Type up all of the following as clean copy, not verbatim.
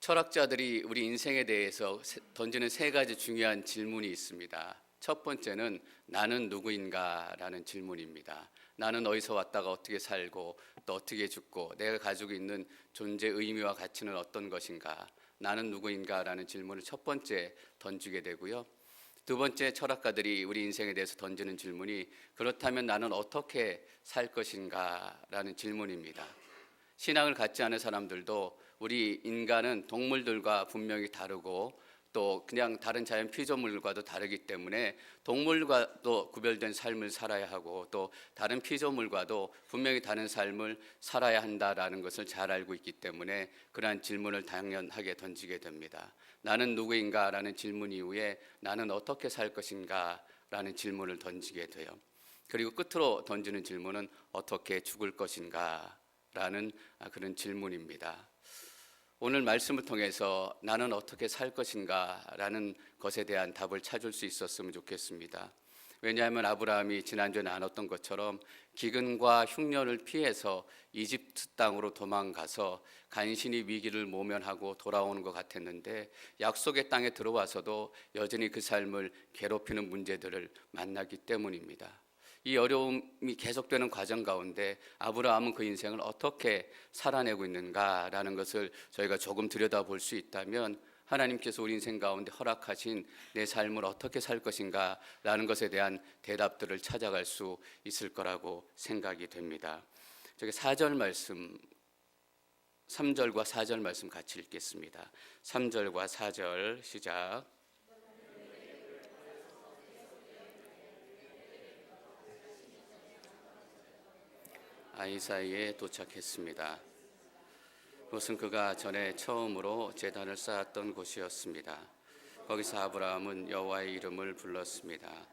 철학자들이 우리 인생에 대해서 던지는 세 가지 중요한 질문이 있습니다. 첫 번째는 나는 누구인가라는 질문입니다. 나는 어디서 왔다가 어떻게 살고 또 어떻게 죽고 내가 가지고 있는 존재 의미와 가치는 어떤 것인가? 나는 누구인가라는 질문을 첫 번째 던지게 되고요. 두 번째 철학가들이 우리 인생에 대해서 던지는 질문이 그렇다면 나는 어떻게 살 것인가라는 질문입니다. 신앙을 갖지 않은 사람들도 우리 인간은 동물들과 분명히 다르고 또 그냥 다른 자연 피조물과도 다르기 때문에 동물과도 구별된 삶을 살아야 하고 또 다른 피조물과도 분명히 다른 삶을 살아야 한다라는 것을 잘 알고 있기 때문에 그러한 질문을 당연하게 던지게 됩니다. 나는 누구인가라는 질문 이후에 나는 어떻게 살 것인가라는 질문을 던지게 돼요. 그리고 끝으로 던지는 질문은 어떻게 죽을 것인가라는 그런 질문입니다. 오늘 말씀을 통해서 나는 어떻게 살 것인가라는 것에 대한 답을 찾을 수 있었으면 좋겠습니다. 왜냐하면 아브라함이 지난주에 나눴던 것처럼 기근과 흉년을 피해서 이집트 땅으로 도망가서 간신히 위기를 모면하고 돌아오는 것 같았는데 약속의 땅에 들어와서도 여전히 그 삶을 괴롭히는 문제들을 만나기 때문입니다. 이 어려움이 계속되는 과정 가운데 아브라함은 그 인생을 어떻게 살아내고 있는가라는 것을 저희가 조금 들여다볼 수 있다면 하나님께서 우리 인생 가운데 허락하신 내 삶을 어떻게 살 것인가라는 것에 대한 대답들을 찾아갈 수 있을 거라고 생각이 됩니다. 저기 4절 말씀 3절과 4절 말씀 같이 읽겠습니다. 3절과 4절 시작. 아이사이에 도착했습니다. 그것은 그가 전에 처음으로 제단을 쌓았던 곳이었습니다. 거기서 아브라함은 여호와의 이름을 불렀습니다.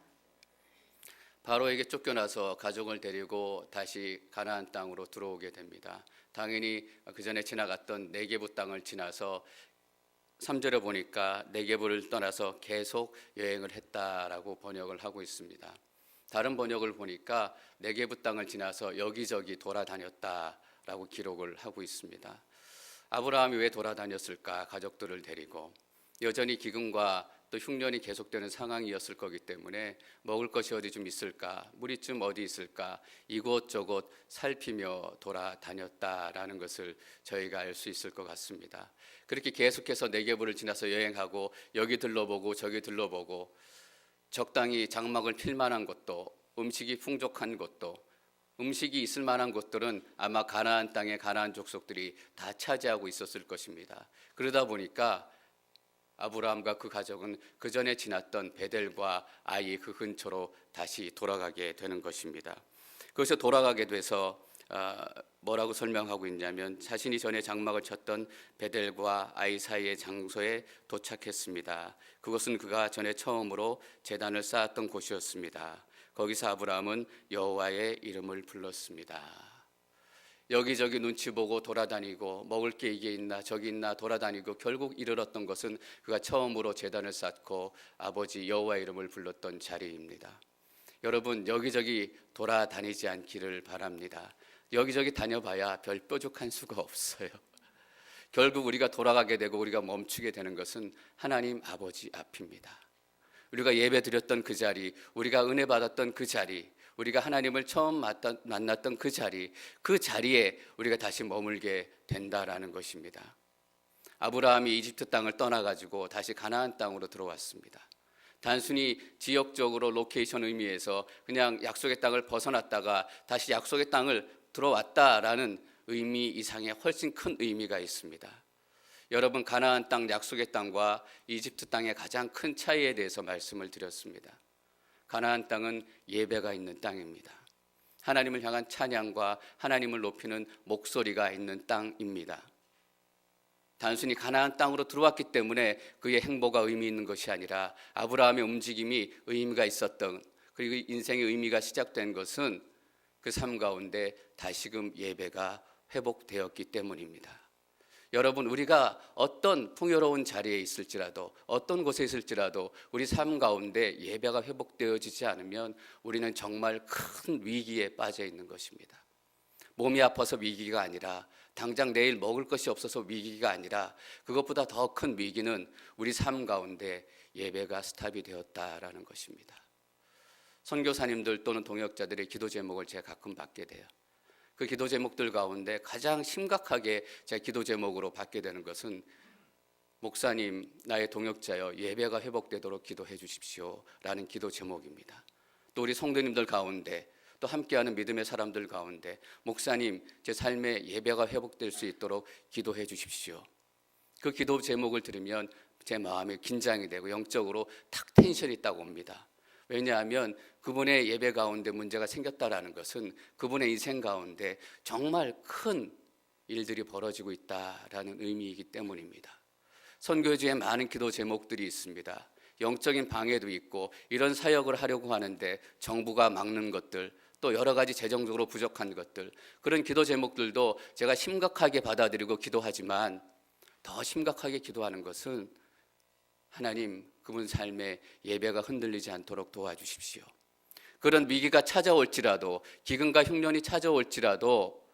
바로에게 쫓겨나서 가족을 데리고 다시 가나안 땅으로 들어오게 됩니다. 당연히 그 전에 지나갔던 네게부 땅을 지나서 3절에 보니까 네게부를 떠나서 계속 여행을 했다라고 번역을 하고 있습니다. 다른 번역을 보니까 네게부 땅을 지나서 여기저기 돌아다녔다라고 기록을 하고 있습니다. 아브라함이 왜 돌아다녔을까? 가족들을 데리고 여전히 기근과 또 흉년이 계속되는 상황이었을 거기 때문에 먹을 것이 어디 좀 있을까? 물이 좀 어디 있을까? 이곳저곳 살피며 돌아다녔다라는 것을 저희가 알 수 있을 것 같습니다. 그렇게 계속해서 네게부를 지나서 여행하고 여기 들러보고 저기 들러보고 적당히 장막을 필 만한 곳도 음식이 풍족한 곳도 음식이 있을 만한 곳들은 아마 가나안 땅의 가나안 족속들이 다 차지하고 있었을 것입니다. 그러다 보니까 아브라함과 그 가족은 그 전에 지났던 베델과 아이 그 근처로 다시 돌아가게 되는 것입니다. 그래서 돌아가게 돼서 뭐라고 설명하고 있냐면 자신이 전에 장막을 쳤던 베델과 아이 사이의 장소에 도착했습니다. 그것은 그가 전에 처음으로 제단을 쌓았던 곳이었습니다. 거기서 아브라함은 여호와의 이름을 불렀습니다. 여기저기 눈치 보고 돌아다니고 먹을 게 이게 있나 저기 있나 돌아다니고 결국 이르렀던 것은 그가 처음으로 제단을 쌓고 아버지 여호와의 이름을 불렀던 자리입니다. 여러분 여기저기 돌아다니지 않기를 바랍니다. 여기저기 다녀봐야 별 뾰족한 수가 없어요. 결국 우리가 돌아가게 되고 우리가 멈추게 되는 것은 하나님 아버지 앞입니다. 우리가 예배 드렸던 그 자리, 우리가 은혜 받았던 그 자리, 우리가 하나님을 처음 만났던 그 자리에 우리가 다시 머물게 된다라는 것입니다. 아브라함이 이집트 땅을 떠나가지고 다시 가나안 땅으로 들어왔습니다. 단순히 지역적으로 로케이션 의미에서 그냥 약속의 땅을 벗어났다가 다시 약속의 땅을 들어왔다라는 의미 이상의 훨씬 큰 의미가 있습니다. 여러분 가나안 땅 약속의 땅과 이집트 땅의 가장 큰 차이에 대해서 말씀을 드렸습니다. 가나안 땅은 예배가 있는 땅입니다. 하나님을 향한 찬양과 하나님을 높이는 목소리가 있는 땅입니다. 단순히 가나안 땅으로 들어왔기 때문에 그의 행보가 의미 있는 것이 아니라 아브라함의 움직임이 의미가 있었던 그리고 인생의 의미가 시작된 것은 그 삶 가운데 다시금 예배가 회복되었기 때문입니다. 여러분 우리가 어떤 풍요로운 자리에 있을지라도 어떤 곳에 있을지라도 우리 삶 가운데 예배가 회복되어지지 않으면 우리는 정말 큰 위기에 빠져 있는 것입니다. 몸이 아파서 위기가 아니라 당장 내일 먹을 것이 없어서 위기가 아니라 그것보다 더 큰 위기는 우리 삶 가운데 예배가 스탑이 되었다라는 것입니다. 선교사님들 또는 동역자들의 기도 제목을 제가 가끔 받게 돼요. 그 기도 제목들 가운데 가장 심각하게 제 기도 제목으로 받게 되는 것은 목사님, 나의 동역자여 예배가 회복되도록 기도해 주십시오 라는 기도 제목입니다. 또 우리 성도님들 가운데 또 함께하는 믿음의 사람들 가운데 목사님, 제 삶의 예배가 회복될 수 있도록 기도해 주십시오. 그 기도 제목을 들으면 제 마음이 긴장이 되고 영적으로 탁 텐션이 딱 옵니다. 왜냐하면 그분의 예배 가운데 문제가 생겼다라는 것은 그분의 인생 가운데 정말 큰 일들이 벌어지고 있다라는 의미이기 때문입니다. 선교지에 많은 기도 제목들이 있습니다. 영적인 방해도 있고 이런 사역을 하려고 하는데 정부가 막는 것들, 또 여러 가지 재정적으로 부족한 것들, 그런 기도 제목들도 제가 심각하게 받아들이고 기도하지만 더 심각하게 기도하는 것은 하나님, 그분 삶의 예배가 흔들리지 않도록 도와주십시오. 그런 위기가 찾아올지라도, 기근과 흉년이 찾아올지라도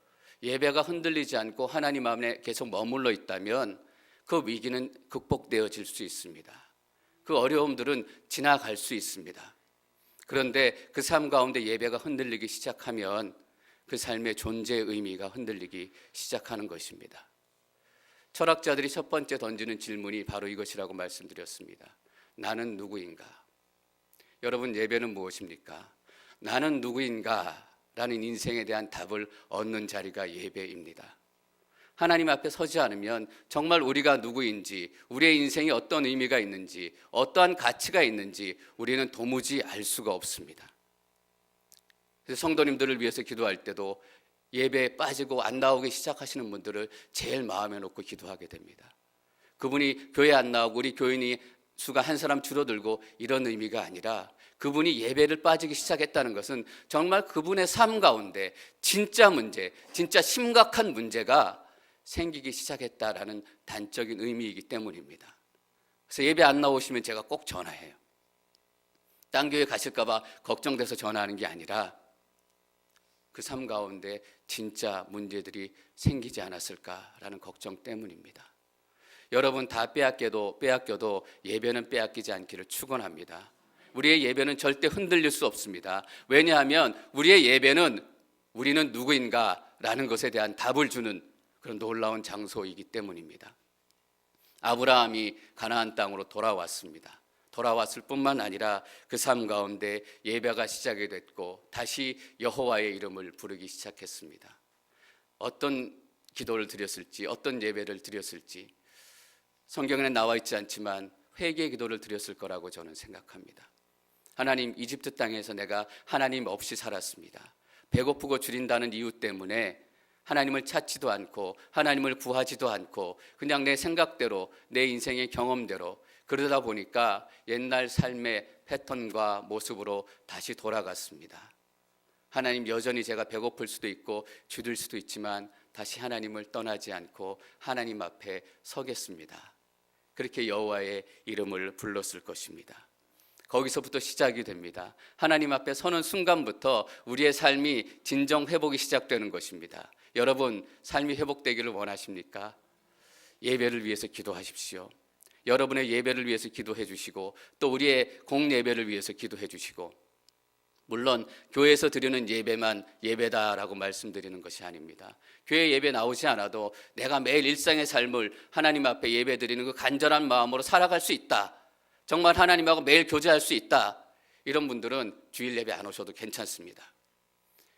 예배가 흔들리지 않고 하나님 안에 계속 머물러 있다면 그 위기는 극복되어질 수 있습니다. 그 어려움들은 지나갈 수 있습니다. 그런데 그 삶 가운데 예배가 흔들리기 시작하면 그 삶의 존재의 의미가 흔들리기 시작하는 것입니다. 철학자들이 첫 번째 던지는 질문이 바로 이것이라고 말씀드렸습니다. 나는 누구인가? 여러분, 예배는 무엇입니까? 나는 누구인가? 라는 인생에 대한 답을 얻는 자리가 예배입니다. 하나님 앞에 서지 않으면 정말 우리가 누구인지, 우리의 인생에 어떤 의미가 있는지, 어떠한 가치가 있는지 우리는 도무지 알 수가 없습니다. 그래서 성도님들을 위해서 기도할 때도 예배에 빠지고 안 나오기 시작하시는 분들을 제일 마음에 놓고 기도하게 됩니다. 그분이 교회 안 나오고 우리 교인이 수가 한 사람 줄어들고 이런 의미가 아니라 그분이 예배를 빠지기 시작했다는 것은 정말 그분의 삶 가운데 진짜 문제, 진짜 심각한 문제가 생기기 시작했다라는 단적인 의미이기 때문입니다. 그래서 예배 안 나오시면 제가 꼭 전화해요. 딴 교회 가실까 봐 걱정돼서 전화하는 게 아니라 그 삶 가운데 진짜 문제들이 생기지 않았을까라는 걱정 때문입니다. 여러분, 다 빼앗겨도 예배는 빼앗기지 않기를 축원합니다. 우리의 예배는 절대 흔들릴 수 없습니다. 왜냐하면 우리의 예배는 우리는 누구인가라는 것에 대한 답을 주는 그런 놀라운 장소이기 때문입니다. 아브라함이 가나안 땅으로 돌아왔습니다. 돌아왔을 뿐만 아니라 그 삶 가운데 예배가 시작이 됐고 다시 여호와의 이름을 부르기 시작했습니다. 어떤 기도를 드렸을지, 어떤 예배를 드렸을지 성경에는 나와 있지 않지만 회개의 기도를 드렸을 거라고 저는 생각합니다. 하나님, 이집트 땅에서 내가 하나님 없이 살았습니다. 배고프고 줄인다는 이유 때문에 하나님을 찾지도 않고 하나님을 구하지도 않고 그냥 내 생각대로, 내 인생의 경험대로 그러다 보니까 옛날 삶의 패턴과 모습으로 다시 돌아갔습니다. 하나님, 여전히 제가 배고플 수도 있고 줄일 수도 있지만 다시 하나님을 떠나지 않고 하나님 앞에 서겠습니다. 그렇게 여호와의 이름을 불렀을 것입니다. 거기서부터 시작이 됩니다. 하나님 앞에 서는 순간부터 우리의 삶이 진정 회복이 시작되는 것입니다. 여러분, 삶이 회복되기를 원하십니까? 예배를 위해서 기도하십시오. 여러분의 예배를 위해서 기도해 주시고 또 우리의 공예배를 위해서 기도해 주시고, 물론 교회에서 드리는 예배만 예배다라고 말씀드리는 것이 아닙니다. 교회 예배 나오지 않아도 내가 매일 일상의 삶을 하나님 앞에 예배 드리는 그 간절한 마음으로 살아갈 수 있다, 정말 하나님하고 매일 교제할 수 있다, 이런 분들은 주일 예배 안 오셔도 괜찮습니다.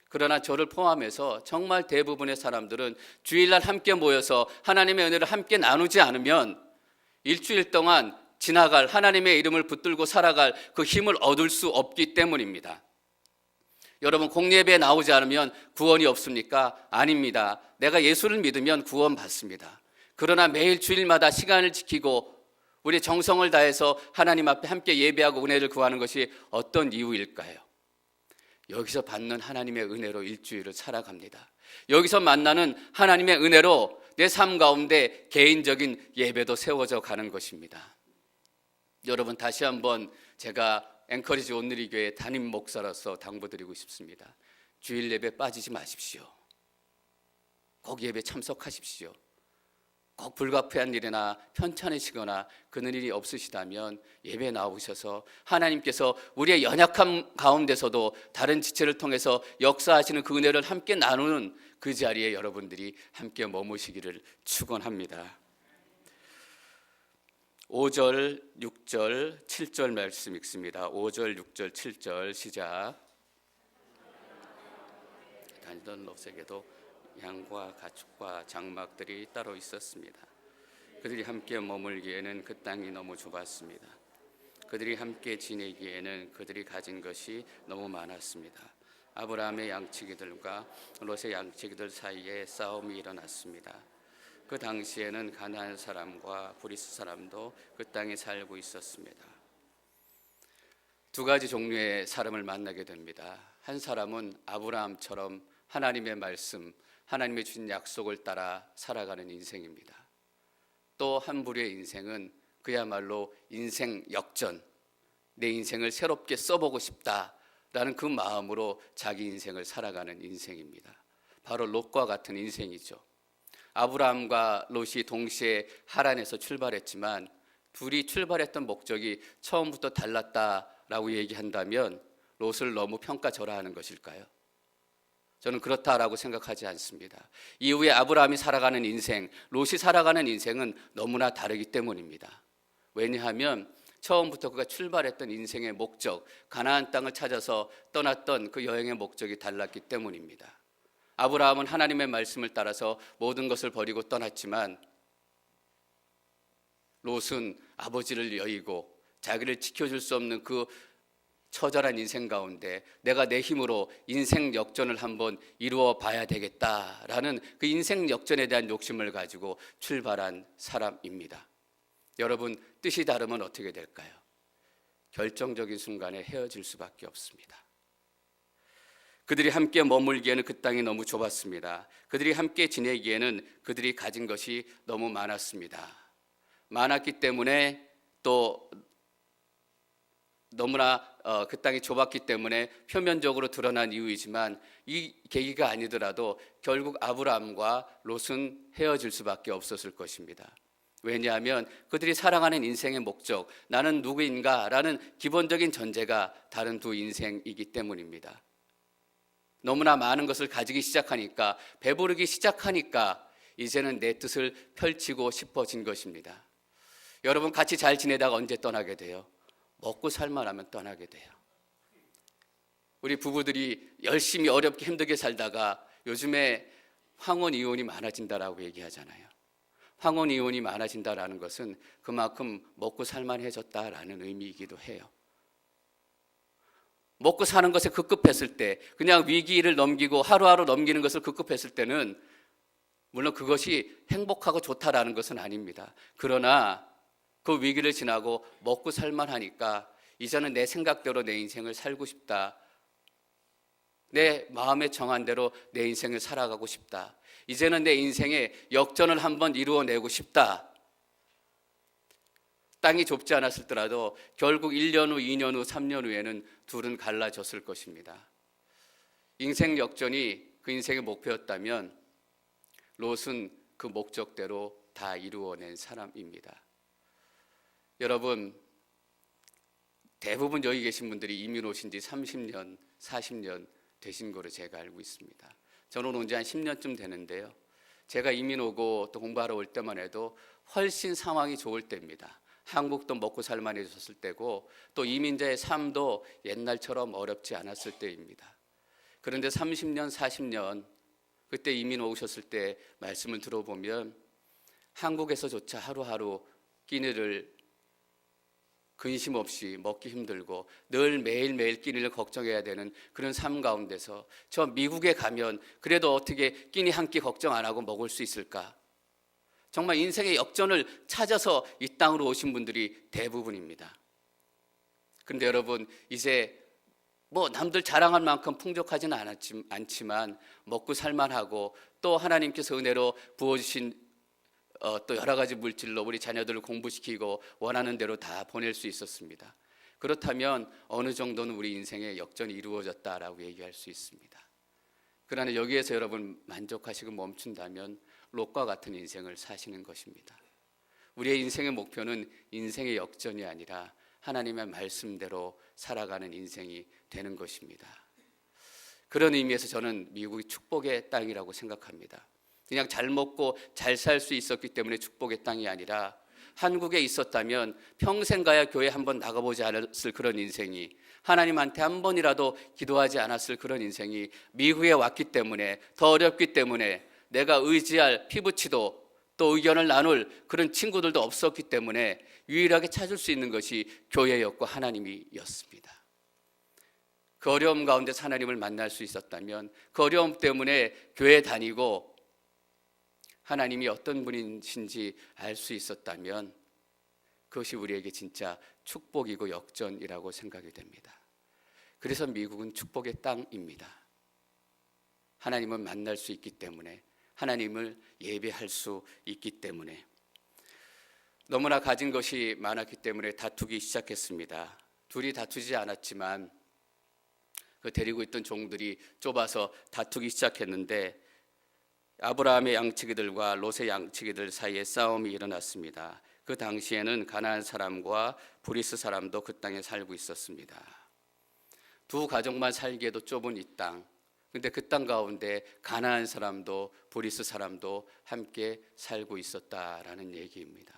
그러나 저를 포함해서 정말 대부분의 사람들은 주일날 함께 모여서 하나님의 은혜를 함께 나누지 않으면 일주일 동안 지나갈, 하나님의 이름을 붙들고 살아갈 그 힘을 얻을 수 없기 때문입니다. 여러분, 공예배에 나오지 않으면 구원이 없습니까? 아닙니다. 내가 예수를 믿으면 구원 받습니다. 그러나 매일 주일마다 시간을 지키고 우리 정성을 다해서 하나님 앞에 함께 예배하고 은혜를 구하는 것이 어떤 이유일까요? 여기서 받는 하나님의 은혜로 일주일을 살아갑니다. 여기서 만나는 하나님의 은혜로 내 삶 가운데 개인적인 예배도 세워져 가는 것입니다. 여러분, 다시 한번 제가 앵커리지 온누리교회 담임 목사로서 당부드리고 싶습니다. 주일 예배 빠지지 마십시오. 꼭 예배 참석하십시오. 꼭 불가피한 일이나 편찮으시거나 그런 일이 없으시다면 예배에 나오셔서 하나님께서 우리의 연약함 가운데서도 다른 지체를 통해서 역사하시는 그 은혜를 함께 나누는 그 자리에 여러분들이 함께 머무시기를 축원합니다. 5절, 6절, 7절 말씀 읽습니다. 5절, 6절, 7절 시작. 다니던 롯에게도 양과 가축과 장막들이 따로 있었습니다. 그들이 함께 머물기에는 그 땅이 너무 좁았습니다. 그들이 함께 지내기에는 그들이 가진 것이 너무 많았습니다. 아브라함의 양치기들과 롯의 양치기들 사이에 싸움이 일어났습니다. 그 당시에는 가나안 사람과 브리스 사람도 그 땅에 살고 있었습니다. 두 가지 종류의 사람을 만나게 됩니다. 한 사람은 아브라함처럼 하나님의 말씀, 하나님의 주신 약속을 따라 살아가는 인생입니다. 또 한 부류의 인생은 그야말로 인생 역전, 내 인생을 새롭게 써보고 싶다라는 그 마음으로 자기 인생을 살아가는 인생입니다. 바로 롯과 같은 인생이죠. 아브라함과 롯이 동시에 하란에서 출발했지만 둘이 출발했던 목적이 처음부터 달랐다라고 얘기한다면 롯을 너무 평가절하하는 것일까요? 저는 그렇다라고 생각하지 않습니다. 이후에 아브라함이 살아가는 인생, 롯이 살아가는 인생은 너무나 다르기 때문입니다. 왜냐하면 처음부터 그가 출발했던 인생의 목적, 가나안 땅을 찾아서 떠났던 그 여행의 목적이 달랐기 때문입니다. 아브라함은 하나님의 말씀을 따라서 모든 것을 버리고 떠났지만 롯은 아버지를 여의고 자기를 지켜줄 수 없는 그 처절한 인생 가운데 내가 내 힘으로 인생 역전을 한번 이루어 봐야 되겠다라는 그 인생 역전에 대한 욕심을 가지고 출발한 사람입니다. 여러분, 뜻이 다르면 어떻게 될까요? 결정적인 순간에 헤어질 수밖에 없습니다. 그들이 함께 머물기에는 그 땅이 너무 좁았습니다. 그들이 함께 지내기에는 그들이 가진 것이 너무 많았습니다. 많았기 때문에 또 너무나 그 땅이 좁았기 때문에 표면적으로 드러난 이유이지만 이 계기가 아니더라도 결국 아브라함과 롯은 헤어질 수밖에 없었을 것입니다. 왜냐하면 그들이 살아가는 인생의 목적, 나는 누구인가라는 기본적인 전제가 다른 두 인생이기 때문입니다. 너무나 많은 것을 가지기 시작하니까, 배부르기 시작하니까 이제는 내 뜻을 펼치고 싶어진 것입니다. 여러분, 같이 잘 지내다가 언제 떠나게 돼요? 먹고 살만 하면 떠나게 돼요. 우리 부부들이 열심히 어렵게 힘들게 살다가 요즘에 황혼 이혼이 많아진다라고 얘기하잖아요. 황혼 이혼이 많아진다라는 것은 그만큼 먹고 살만해졌다라는 의미이기도 해요. 먹고 사는 것에 급급했을 때, 그냥 위기를 넘기고 하루하루 넘기는 것을 급급했을 때는 물론 그것이 행복하고 좋다라는 것은 아닙니다. 그러나 그 위기를 지나고 먹고 살만하니까 이제는 내 생각대로 내 인생을 살고 싶다. 내 마음에 정한 대로 내 인생을 살아가고 싶다. 이제는 내 인생에 역전을 한번 이루어내고 싶다. 땅이 좁지 않았을더라도 결국 1년 후, 2년 후, 3년 후에는 둘은 갈라졌을 것입니다. 인생 역전이 그 인생의 목표였다면 롯은 그 목적대로 다 이루어낸 사람입니다. 여러분, 대부분 여기 계신 분들이 이민 오신 지 30년, 40년 되신 거로 제가 알고 있습니다. 저는 온 지 한 10년쯤 되는데요. 제가 이민 오고 또 공부하러 올 때만 해도 훨씬 상황이 좋을 때입니다. 한국도 먹고 살만해졌을 때고 또 이민자의 삶도 옛날처럼 어렵지 않았을 때입니다. 그런데 30년, 40년 그때 이민 오셨을 때 말씀을 들어보면 한국에서조차 하루하루 끼니를 근심 없이 먹기 힘들고 늘 매일매일 끼니를 걱정해야 되는 그런 삶 가운데서 저 미국에 가면 그래도 어떻게 끼니 한 끼 걱정 안 하고 먹을 수 있을까? 정말 인생의 역전을 찾아서 이 땅으로 오신 분들이 대부분입니다. 그런데 여러분, 이제 뭐 남들 자랑할 만큼 풍족하지는 않지만 먹고 살만하고 또 하나님께서 은혜로 부어주신 또 여러 가지 물질로 우리 자녀들을 공부시키고 원하는 대로 다 보낼 수 있었습니다. 그렇다면 어느 정도는 우리 인생의 역전이 이루어졌다라고 얘기할 수 있습니다. 그러나 여기에서 여러분 만족하시고 멈춘다면 롯과 같은 인생을 사시는 것입니다. 우리의 인생의 목표는 인생의 역전이 아니라 하나님의 말씀대로 살아가는 인생이 되는 것입니다. 그런 의미에서 저는 미국이 축복의 땅이라고 생각합니다. 그냥 잘 먹고 잘 살 수 있었기 때문에 축복의 땅이 아니라 한국에 있었다면 평생 가야 교회 한번 나가보지 않았을 그런 인생이, 하나님한테 한 번이라도 기도하지 않았을 그런 인생이 미국에 왔기 때문에, 더 어렵기 때문에, 내가 의지할 피부치도 또 의견을 나눌 그런 친구들도 없었기 때문에 유일하게 찾을 수 있는 것이 교회였고 하나님이었습니다. 그 어려움 가운데 하나님을 만날 수 있었다면, 그 어려움 때문에 교회 다니고 하나님이 어떤 분이신지 알 수 있었다면 그것이 우리에게 진짜 축복이고 역전이라고 생각이 됩니다. 그래서 미국은 축복의 땅입니다. 하나님을 만날 수 있기 때문에, 하나님을 예배할 수 있기 때문에. 너무나 가진 것이 많았기 때문에 다투기 시작했습니다. 둘이 다투지 않았지만 그 데리고 있던 종들이 좁아서 다투기 시작했는데, 아브라함의 양치기들과 롯의 양치기들 사이에 싸움이 일어났습니다. 그 당시에는 가나안 사람과 브리스 사람도 그 땅에 살고 있었습니다. 두 가족만 살기에도 좁은 이 땅, 근데 그 땅 가운데 가나안 사람도 브리스 사람도 함께 살고 있었다라는 얘기입니다.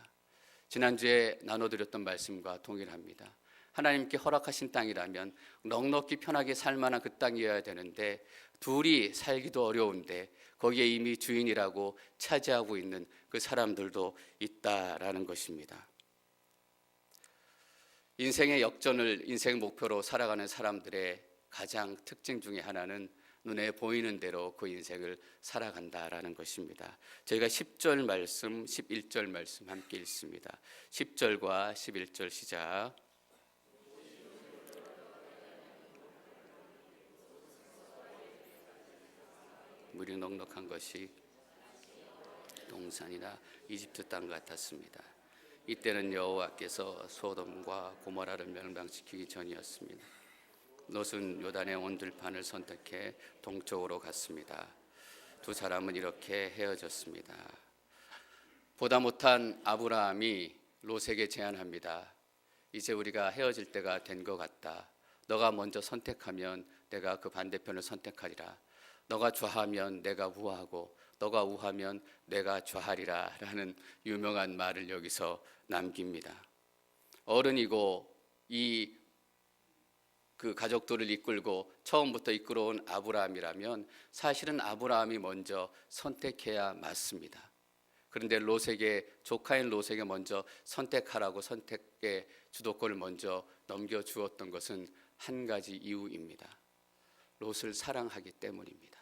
지난주에 나눠드렸던 말씀과 동일합니다. 하나님께 허락하신 땅이라면 넉넉히 편하게 살 만한 그 땅이어야 되는데, 둘이 살기도 어려운데 거기에 이미 주인이라고 차지하고 있는 그 사람들도 있다라는 것입니다. 인생의 역전을 인생 목표로 살아가는 사람들의 가장 특징 중에 하나는 눈에 보이는 대로 그 인생을 살아간다라는 것입니다. 저희가 10절 말씀, 11절 말씀 함께 읽습니다. 10절과 11절 시작. 물이 넉넉한 것이 동산이나 이집트 땅 같았습니다. 이때는 여호와께서 소돔과 고모라를 멸망시키기 전이었습니다. 롯은 요단의 온들판을 선택해 동쪽으로 갔습니다. 두 사람은 이렇게 헤어졌습니다. 보다 못한 아브라함이 롯에게 제안합니다. 이제 우리가 헤어질 때가 된 것 같다. 너가 먼저 선택하면 내가 그 반대편을 선택하리라. 너가 좌하면 내가 우하고 너가 우하면 내가 좌하리라 라는 유명한 말을 여기서 남깁니다. 어른이고 그 가족들을 이끌고 처음부터 이끌어온 아브라함이라면 사실은 아브라함이 먼저 선택해야 맞습니다. 그런데 롯에게, 조카인 롯에게 먼저 선택하라고 선택의 주도권을 먼저 넘겨주었던 것은 한 가지 이유입니다. 롯을 사랑하기 때문입니다.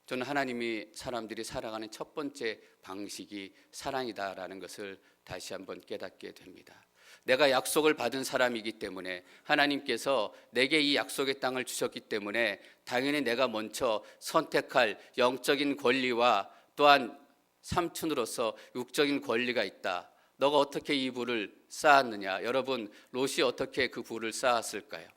저는 하나님이 사람들이 살아가는 첫 번째 방식이 사랑이다라는 것을 다시 한번 깨닫게 됩니다. 내가 약속을 받은 사람이기 때문에, 하나님께서 내게 이 약속의 땅을 주셨기 때문에 당연히 내가 먼저 선택할 영적인 권리와 또한 삼촌으로서 육적인 권리가 있다. 너가 어떻게 이 부를 쌓았느냐? 여러분, 롯이 어떻게 그 부를 쌓았을까요?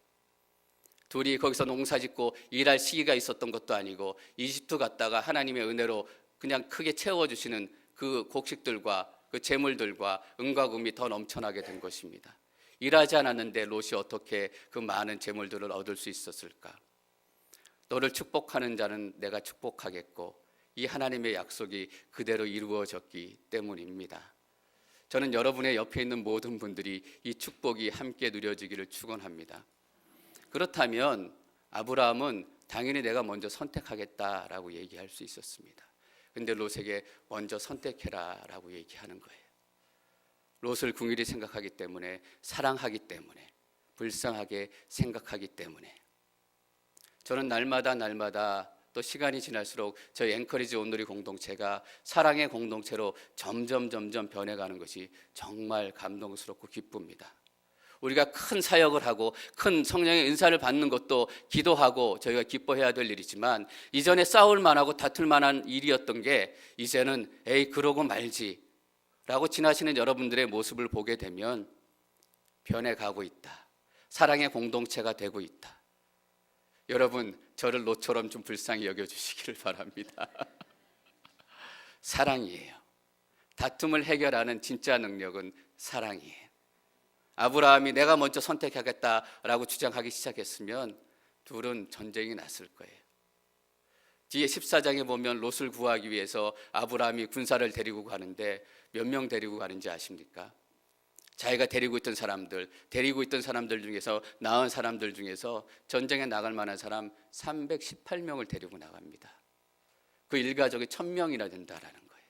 둘이 거기서 농사 짓고 일할 시기가 있었던 것도 아니고 이집트 갔다가 하나님의 은혜로 그냥 크게 채워주시는 그 곡식들과 그 재물들과 은과 금이 더 넘쳐나게 된 것입니다. 일하지 않았는데 롯이 어떻게 그 많은 재물들을 얻을 수 있었을까? 너를 축복하는 자는 내가 축복하겠고, 이 하나님의 약속이 그대로 이루어졌기 때문입니다. 저는 여러분의 옆에 있는 모든 분들이 이 축복이 함께 누려지기를 축원합니다. 그렇다면 아브라함은 당연히 내가 먼저 선택하겠다라고 얘기할 수 있었습니다. 그런데 롯에게 먼저 선택해라 라고 얘기하는 거예요. 롯을 긍휼히 생각하기 때문에, 사랑하기 때문에, 불쌍하게 생각하기 때문에. 저는 날마다 또 시간이 지날수록 저희 앵커리지 온누리 공동체가 사랑의 공동체로 점점 변해가는 것이 정말 감동스럽고 기쁩니다. 우리가 큰 사역을 하고 큰 성령의 은사를 받는 것도 기도하고 저희가 기뻐해야 될 일이지만, 이전에 싸울 만하고 다툴 만한 일이었던 게 이제는 에이 그러고 말지 라고 지나시는 여러분들의 모습을 보게 되면 변해가고 있다. 사랑의 공동체가 되고 있다. 여러분, 저를 롯처럼 좀 불쌍히 여겨주시기를 바랍니다. 사랑이에요. 다툼을 해결하는 진짜 능력은 사랑이에요. 아브라함이 내가 먼저 선택하겠다라고 주장하기 시작했으면 둘은 전쟁이 났을 거예요. 뒤에 14장에 보면 롯을 구하기 위해서 아브라함이 군사를 데리고 가는데 몇 명 데리고 가는지 아십니까? 자기가 데리고 있던 사람들 중에서 나은 사람들 중에서 전쟁에 나갈 만한 사람 318명을 데리고 나갑니다. 그 일가족이 1000명이나 된다라는 거예요.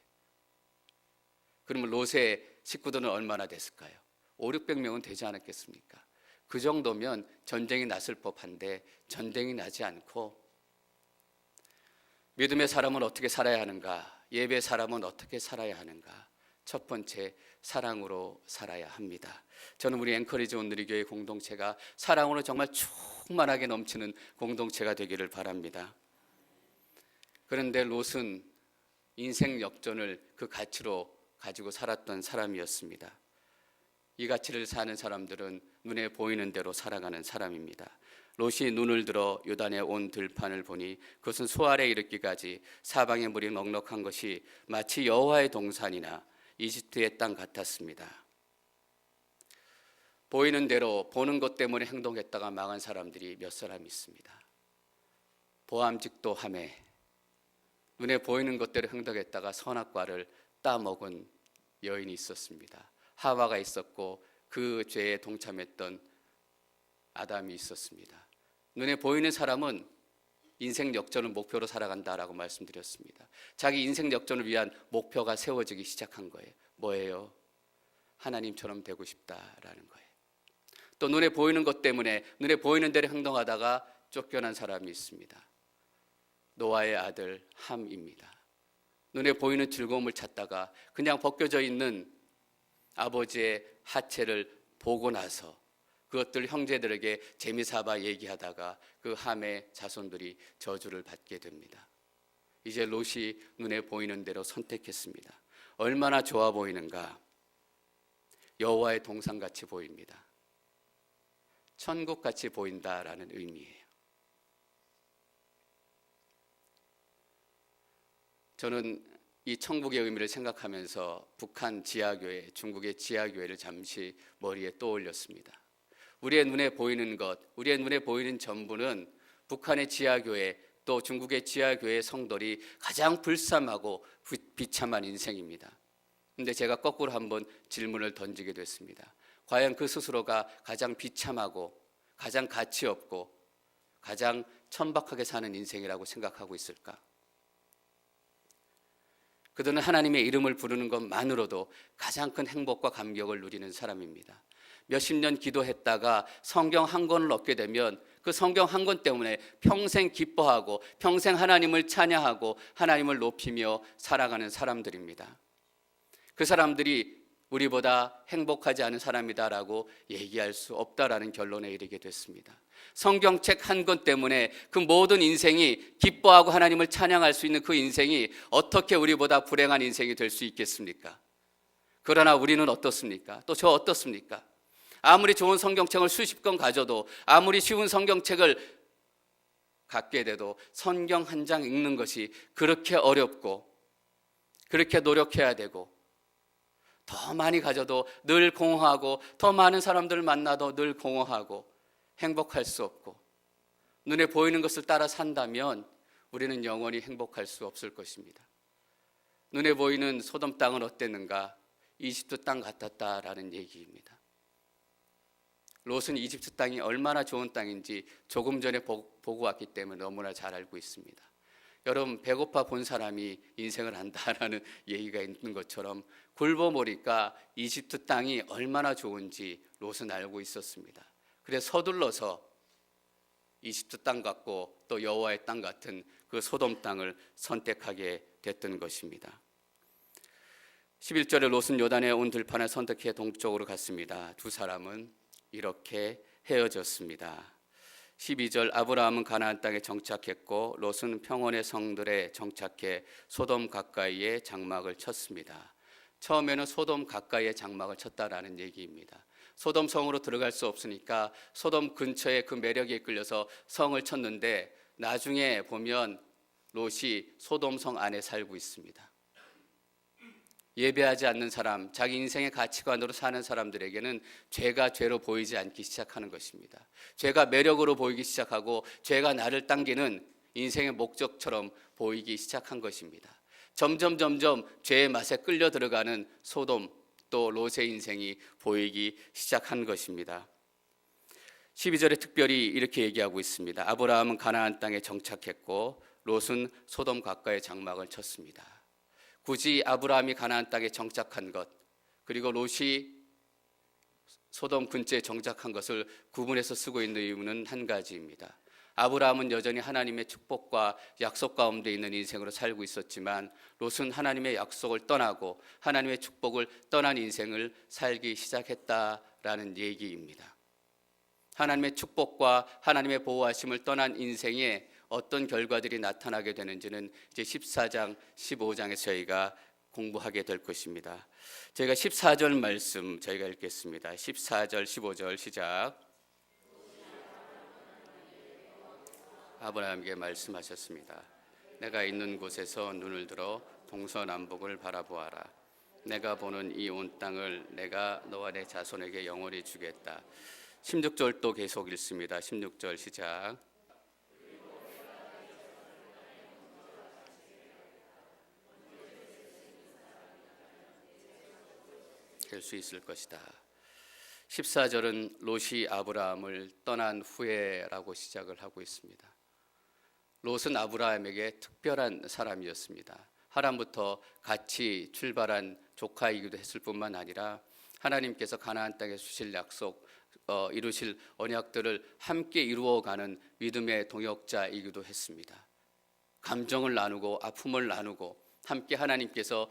그러면 롯의 식구들은 얼마나 됐을까요? 500~600명은 되지 않았겠습니까? 그 정도면 전쟁이 났을 법한데 전쟁이 나지 않고, 믿음의 사람은 어떻게 살아야 하는가? 예배의 사람은 어떻게 살아야 하는가? 첫 번째, 사랑으로 살아야 합니다. 저는 우리 앵커리지 온누리교회 공동체가 사랑으로 정말 충만하게 넘치는 공동체가 되기를 바랍니다. 그런데 롯은 인생 역전을 그 가치로 가지고 살았던 사람이었습니다. 이 가치를 사는 사람들은 눈에 보이는 대로 살아가는 사람입니다. 롯이 눈을 들어 요단에 온 들판을 보니 그것은 소알에 이르기까지 사방의 물이 넉넉한 것이 마치 여호와의 동산이나 이집트의 땅 같았습니다. 보이는 대로 보는 것 때문에 행동했다가 망한 사람들이 몇 사람 있습니다. 보암직도 하매 눈에 보이는 것대로 행동했다가 선악과를 따먹은 여인이 있었습니다. 하와가 있었고 그 죄에 동참했던 아담이 있었습니다. 눈에 보이는 사람은 인생 역전을 목표로 살아간다라고 말씀드렸습니다. 자기 인생 역전을 위한 목표가 세워지기 시작한 거예요. 뭐예요? 하나님처럼 되고 싶다라는 거예요. 또 눈에 보이는 것 때문에 눈에 보이는 대로 행동하다가 쫓겨난 사람이 있습니다. 노아의 아들 함입니다. 눈에 보이는 즐거움을 찾다가 그냥 벗겨져 있는 아버지의 하체를 보고 나서 그것들 형제들에게 재미삼아 얘기하다가 그 함의 자손들이 저주를 받게 됩니다. 이제 롯이 눈에 보이는 대로 선택했습니다. 얼마나 좋아 보이는가? 여호와의 동산같이 보입니다. 천국같이 보인다라는 의미예요. 저는 이 천국의 의미를 생각하면서 북한 지하교회, 중국의 지하교회를 잠시 머리에 떠올렸습니다. 우리의 눈에 보이는 것, 우리의 눈에 보이는 전부는 북한의 지하교회 또 중국의 지하교회 성도들이 가장 불쌍하고 비참한 인생입니다. 그런데 제가 거꾸로 한번 질문을 던지게 됐습니다. 과연 그 스스로가 가장 비참하고 가장 가치 없고 가장 천박하게 사는 인생이라고 생각하고 있을까? 그들은 하나님의 이름을 부르는 것만으로도 가장 큰 행복과 감격을 누리는 사람입니다. 몇십 년 기도했다가 성경 한 권을 얻게 되면 그 성경 한 권 때문에 평생 기뻐하고 평생 하나님을 찬양하고 하나님을 높이며 살아가는 사람들입니다. 그 사람들이 우리보다 행복하지 않은 사람이다라고 얘기할 수 없다라는 결론에 이르게 됐습니다. 성경책 한 권 때문에 그 모든 인생이 기뻐하고 하나님을 찬양할 수 있는 그 인생이 어떻게 우리보다 불행한 인생이 될 수 있겠습니까? 그러나 우리는 어떻습니까? 또 저 어떻습니까? 아무리 좋은 성경책을 수십 권 가져도 아무리 쉬운 성경책을 갖게 돼도 성경 한 장 읽는 것이 그렇게 어렵고 그렇게 노력해야 되고 더 많이 가져도 늘 공허하고 더 많은 사람들을 만나도 늘 공허하고 행복할 수 없고 눈에 보이는 것을 따라 산다면 우리는 영원히 행복할 수 없을 것입니다. 눈에 보이는 소돔 땅은 어땠는가? 이집트 땅 같았다라는 얘기입니다. 롯은 이집트 땅이 얼마나 좋은 땅인지 조금 전에 보고 왔기 때문에 너무나 잘 알고 있습니다. 여러분, 배고파 본 사람이 인생을 안다라는 얘기가 있는 것처럼 굴보모니까 이집트 땅이 얼마나 좋은지 롯은 알고 있었습니다. 그래서 서둘러서 이집트 땅 같고 또 여호와의 땅 같은 그 소돔 땅을 선택하게 됐던 것입니다. 11절에 롯은 요단에 온 들판을 선택해 동쪽으로 갔습니다. 두 사람은 이렇게 헤어졌습니다. 12절 아브라함은 가나안 땅에 정착했고 롯은 평원의 성들에 정착해 소돔 가까이에 장막을 쳤습니다. 처음에는 소돔 가까이에 장막을 쳤다라는 얘기입니다. 소돔 성으로 들어갈 수 없으니까 소돔 근처에 그 매력에 이끌려서 성을 쳤는데 나중에 보면 롯이 소돔 성 안에 살고 있습니다. 예배하지 않는 사람, 자기 인생의 가치관으로 사는 사람들에게는 죄가 죄로 보이지 않기 시작하는 것입니다. 죄가 매력으로 보이기 시작하고 죄가 나를 당기는 인생의 목적처럼 보이기 시작한 것입니다. 점점 죄의 맛에 끌려 들어가는 소돔 또 롯의 인생이 보이기 시작한 것입니다. 12절에 특별히 이렇게 얘기하고 있습니다. 아브라함은 가나안 땅에 정착했고 롯은 소돔 가까이 장막을 쳤습니다. 굳이 아브라함이 가나안 땅에 정착한 것, 그리고 롯이 소돔 근처에 정착한 것을 구분해서 쓰고 있는 이유는 한 가지입니다. 아브라함은 여전히 하나님의 축복과 약속 가운데 있는 인생으로 살고 있었지만 롯은 하나님의 약속을 떠나고 하나님의 축복을 떠난 인생을 살기 시작했다라는 얘기입니다. 하나님의 축복과 하나님의 보호하심을 떠난 인생에 어떤 결과들이 나타나게 되는지는 이제 14장, 15장에서 저희가 공부하게 될 것입니다. 저희가 14절 말씀 저희가 읽겠습니다. 14절, 15절 시작. 아브라함에게 말씀하셨습니다. 내가 있는 곳에서 눈을 들어 동서남북을 바라보아라. 내가 보는 이 온 땅을 내가 너와 내 자손에게 영원히 주겠다. 16절 또 계속 읽습니다. 16절 시작. 될 수 있을 것이다. 14절은 롯이 아브라함을 떠난 후에라고 시작을 하고 있습니다. 롯은 아브라함에게 특별한 사람이었습니다. 하란부터 같이 출발한 조카이기도 했을 뿐만 아니라 하나님께서 가나안 땅에 주실 약속, 이루실 언약들을 함께 이루어가는 믿음의 동역자이기도 했습니다. 감정을 나누고 아픔을 나누고 함께 하나님께서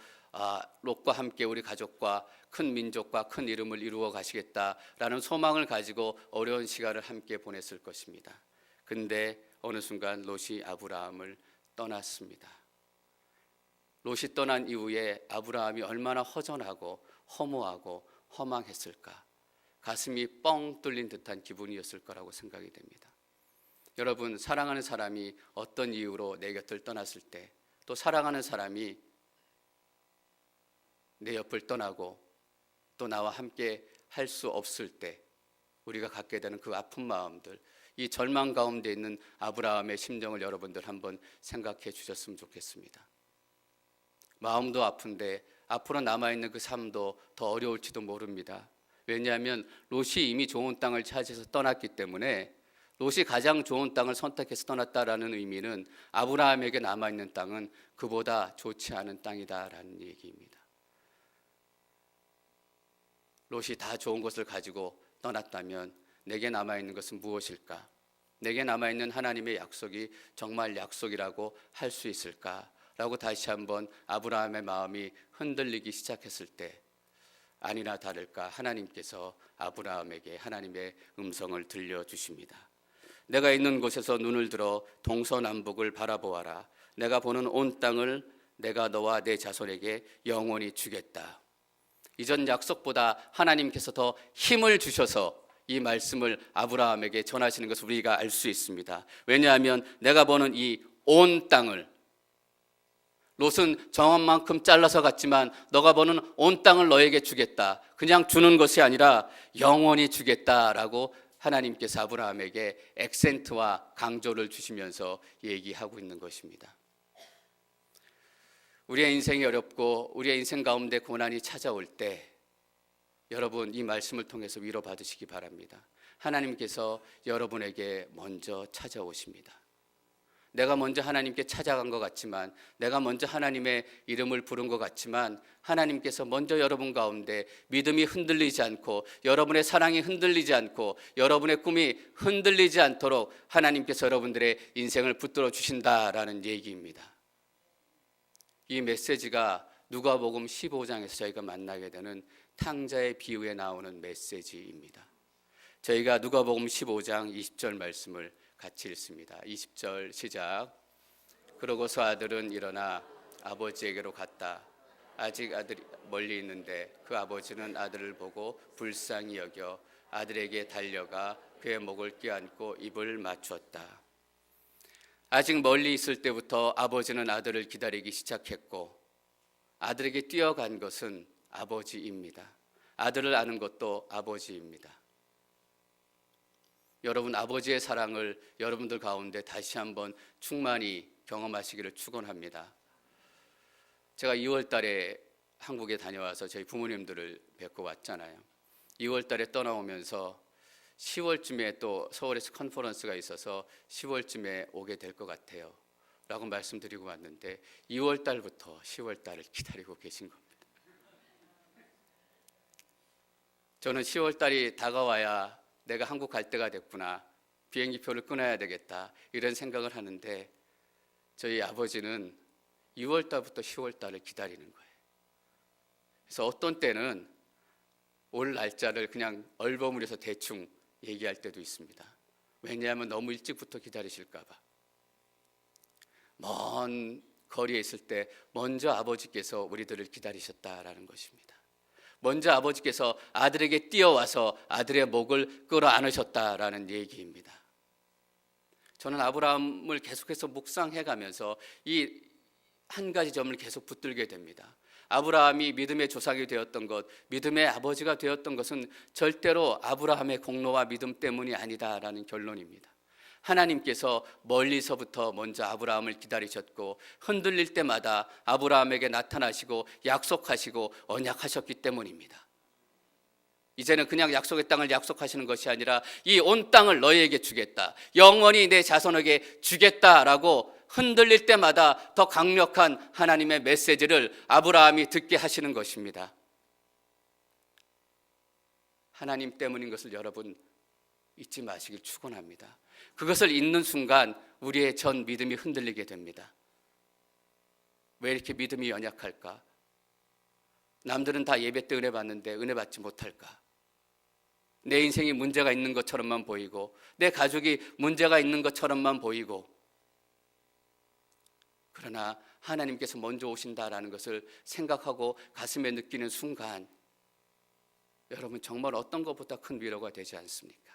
롯과 함께 우리 가족과 큰 민족과 큰 이름을 이루어 가시겠다라는 소망을 가지고 어려운 시간을 함께 보냈을 것입니다. 근데 어느 순간 롯이 아브라함을 떠났습니다. 롯이 떠난 이후에 아브라함이 얼마나 허전하고 허무하고 허망했을까, 가슴이 뻥 뚫린 듯한 기분이었을 거라고 생각이 됩니다. 여러분, 사랑하는 사람이 어떤 이유로 내 곁을 떠났을 때, 또 사랑하는 사람이 내 옆을 떠나고 또 나와 함께 할 수 없을 때 우리가 갖게 되는 그 아픈 마음들, 이 절망 가운데 있는 아브라함의 심정을 여러분들 한번 생각해 주셨으면 좋겠습니다. 마음도 아픈데 앞으로 남아있는 그 삶도 더 어려울지도 모릅니다. 왜냐하면 롯이 이미 좋은 땅을 차지해서 떠났기 때문에, 롯이 가장 좋은 땅을 선택해서 떠났다라는 의미는 아브라함에게 남아있는 땅은 그보다 좋지 않은 땅이다라는 얘기입니다. 롯이 다 좋은 것을 가지고 떠났다면 내게 남아있는 것은 무엇일까? 내게 남아있는 하나님의 약속이 정말 약속이라고 할 수 있을까? 라고 다시 한번 아브라함의 마음이 흔들리기 시작했을 때, 아니나 다를까 하나님께서 아브라함에게 하나님의 음성을 들려주십니다. 내가 있는 곳에서 눈을 들어 동서남북을 바라보아라. 내가 보는 온 땅을 내가 너와 내 자손에게 영원히 주겠다. 이전 약속보다 하나님께서 더 힘을 주셔서 이 말씀을 아브라함에게 전하시는 것을 우리가 알 수 있습니다. 왜냐하면 내가 보는 이 온 땅을, 롯은 정한 만큼 잘라서 갔지만 너가 보는 온 땅을 너에게 주겠다. 그냥 주는 것이 아니라 영원히 주겠다라고 하나님께서 아브라함에게 액센트와 강조를 주시면서 얘기하고 있는 것입니다. 우리의 인생이 어렵고 우리의 인생 가운데 고난이 찾아올 때 여러분, 이 말씀을 통해서 위로받으시기 바랍니다. 하나님께서 여러분에게 먼저 찾아오십니다. 내가 먼저 하나님께 찾아간 것 같지만, 내가 먼저 하나님의 이름을 부른 것 같지만, 하나님께서 먼저 여러분 가운데 믿음이 흔들리지 않고, 여러분의 사랑이 흔들리지 않고, 여러분의 꿈이 흔들리지 않도록 하나님께서 여러분들의 인생을 붙들어 주신다라는 얘기입니다. 이 메시지가 누가복음 15장에서 저희가 만나게 되는 탕자의 비유에 나오는 메시지입니다. 저희가 누가복음 15장 20절 말씀을 같이 읽습니다. 20절 시작. 그러고서 아들은 일어나 아버지에게로 갔다. 아직 아들이 멀리 있는데 그 아버지는 아들을 보고 불쌍히 여겨 아들에게 달려가 그의 목을 껴안고 입을 맞추었다. 아직 멀리 있을 때부터 아버지는 아들을 기다리기 시작했고 아들에게 뛰어간 것은 아버지입니다. 아들을 아는 것도 아버지입니다. 여러분, 아버지의 사랑을 여러분들 가운데 다시 한번 충만히 경험하시기를 축원합니다. 제가 2월 달에 한국에 다녀와서 저희 부모님들을 뵙고 왔잖아요. 2월 달에 떠나오면서 10월쯤에 또 서울에서 컨퍼런스가 있어서 10월쯤에 오게 될 것 같아요 라고 말씀드리고 왔는데 2월 달부터 10월 달을 기다리고 계신 겁니다. 저는 10월 달이 다가와야 내가 한국 갈 때가 됐구나, 비행기표를 끊어야 되겠다, 이런 생각을 하는데 저희 아버지는 2월 달부터 10월 달을 기다리는 거예요. 그래서 어떤 때는 올 날짜를 그냥 얼버무려서 대충 얘기할 때도 있습니다. 왜냐하면 너무 일찍부터 기다리실까 봐. 먼 거리에 있을 때 먼저 아버지께서 우리들을 기다리셨다라는 것입니다. 먼저 아버지께서 아들에게 뛰어와서 아들의 목을 끌어안으셨다라는 얘기입니다. 저는 아브라함을 계속해서 묵상해 가면서 이 한 가지 점을 계속 붙들게 됩니다. 아브라함이 믿음의 조상이 되었던 것, 믿음의 아버지가 되었던 것은 절대로 아브라함의 공로와 믿음 때문이 아니다라는 결론입니다. 하나님께서 멀리서부터 먼저 아브라함을 기다리셨고 흔들릴 때마다 아브라함에게 나타나시고 약속하시고 언약하셨기 때문입니다. 이제는 그냥 약속의 땅을 약속하시는 것이 아니라 이 온 땅을 너희에게 주겠다, 영원히 내 자손에게 주겠다라고 흔들릴 때마다 더 강력한 하나님의 메시지를 아브라함이 듣게 하시는 것입니다. 하나님 때문인 것을 여러분 잊지 마시길 축원합니다. 그것을 잊는 순간 우리의 전 믿음이 흔들리게 됩니다. 왜 이렇게 믿음이 연약할까? 남들은 다 예배 때 은혜 받는데 은혜 받지 못할까? 내 인생이 문제가 있는 것처럼만 보이고 내 가족이 문제가 있는 것처럼만 보이고, 그러나 하나님께서 먼저 오신다라는 것을 생각하고 가슴에 느끼는 순간 여러분 정말 어떤 것보다 큰 위로가 되지 않습니까?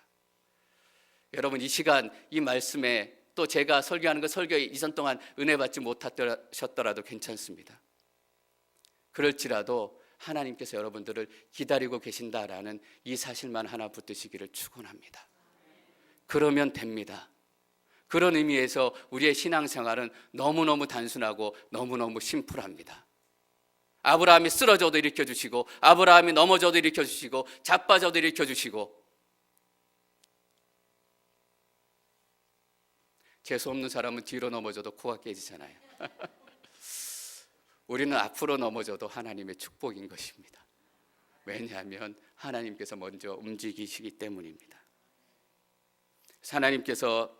여러분, 이 시간 이 말씀에 또 제가 설교하는 것 설교에 이전 동안 은혜 받지 못하셨더라도 괜찮습니다. 그럴지라도 하나님께서 여러분들을 기다리고 계신다라는 이 사실만 하나 붙드시기를 축원합니다. 그러면 됩니다. 그런 의미에서 우리의 신앙생활은 너무너무 단순하고 너무너무 심플합니다. 아브라함이 쓰러져도 일으켜주시고 아브라함이 넘어져도 일으켜주시고 자빠져도 일으켜주시고, 재수없는 사람은 뒤로 넘어져도 코가 깨지잖아요. 우리는 앞으로 넘어져도 하나님의 축복인 것입니다. 왜냐하면 하나님께서 먼저 움직이시기 때문입니다. 하나님께서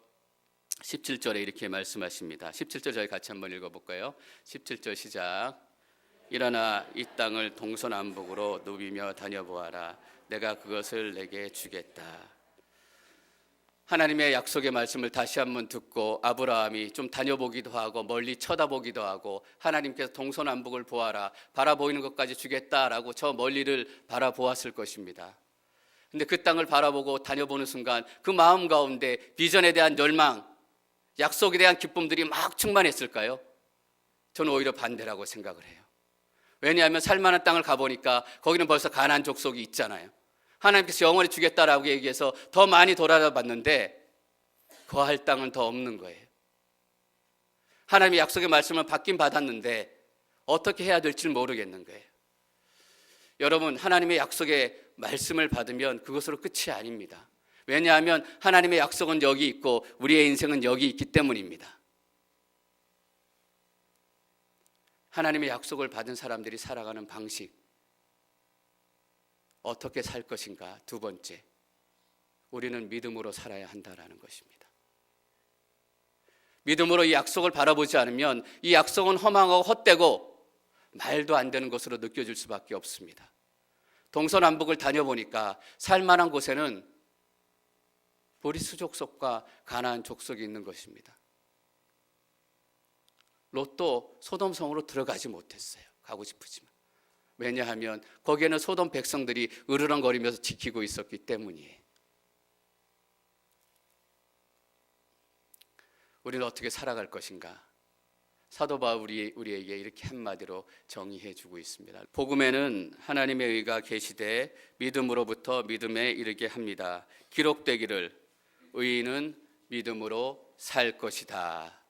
17절에 이렇게 말씀하십니다. 17절 저희 같이 한번 읽어볼까요? 17절 시작. 일어나 이 땅을 동서남북으로 누비며 다녀보아라. 내가 그것을 내게 주겠다. 하나님의 약속의 말씀을 다시 한번 듣고 아브라함이 좀 다녀보기도 하고 멀리 쳐다보기도 하고 하나님께서 동서남북을 보아라, 바라보이는 것까지 주겠다라고 저 멀리를 바라보았을 것입니다. 근데 그 땅을 바라보고 다녀보는 순간 그 마음 가운데 비전에 대한 열망, 약속에 대한 기쁨들이 막 충만했을까요? 저는 오히려 반대라고 생각을 해요. 왜냐하면 살만한 땅을 가보니까 거기는 벌써 가나안 족속이 있잖아요. 하나님께서 영원히 주겠다라고 얘기해서 더 많이 돌아봤는데 거할 땅은 더 없는 거예요. 하나님의 약속의 말씀을 받긴 받았는데 어떻게 해야 될지를 모르겠는 거예요. 여러분, 하나님의 약속의 말씀을 받으면 그것으로 끝이 아닙니다. 왜냐하면 하나님의 약속은 여기 있고 우리의 인생은 여기 있기 때문입니다. 하나님의 약속을 받은 사람들이 살아가는 방식, 어떻게 살 것인가. 두 번째, 우리는 믿음으로 살아야 한다라는 것입니다. 믿음으로 이 약속을 바라보지 않으면 이 약속은 허망하고 헛되고 말도 안 되는 것으로 느껴질 수밖에 없습니다. 동서남북을 다녀보니까 살만한 곳에는 보리스 족속과 가나안 족속이 있는 것입니다. 롯도 소돔성으로 들어가지 못했어요. 가고 싶으지만. 왜냐하면 거기에는 소돔 백성들이 으르렁거리면서 지키고 있었기 때문이에요. 우리는 어떻게 살아갈 것인가? 사도 바울이 우리에게 이렇게 한마디로 정의해 주고 있습니다. 복음에는 하나님의 의가 계시되 믿음으로부터 믿음에 이르게 합니다. 기록되기를 의인은 믿음으로 살 것이다.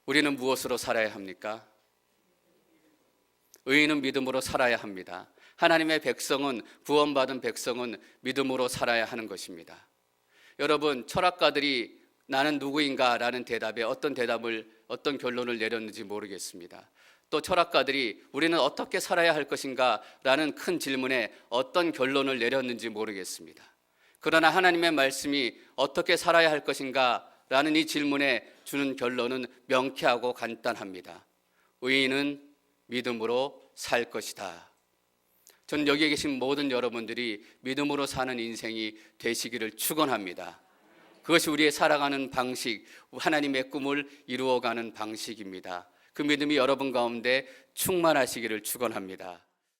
우리는 무엇으로 살아야 합니까? 의인은 믿음으로 살아야 합니다. 하나님의 백성은, 구원받은 백성은 믿음으로 살아야 하는 것입니다. 여러분, 철학가들이 나는 누구인가? 라는 대답에 어떤 결론을 내렸는지 모르겠습니다. 또 철학가들이 우리는 어떻게 살아야 할 것인가? 라는 큰 질문에 어떤 결론을 내렸는지 모르겠습니다. 그러나 하나님의 말씀이 어떻게 살아야 할 것인가? 라는 이 질문에 주는 결론은 명쾌하고 간단합니다. 의인은 믿음으로 살 것이다. 저는 여기에 계신 모든 여러분들이 믿음으로 사는 인생이 되시기를 축원합니다. 그것이 우리의 살아가는 방식, 하나님의 꿈을 이루어가는 방식입니다. 그 믿음이 여러분 가운데 충만하시기를 축원합니다.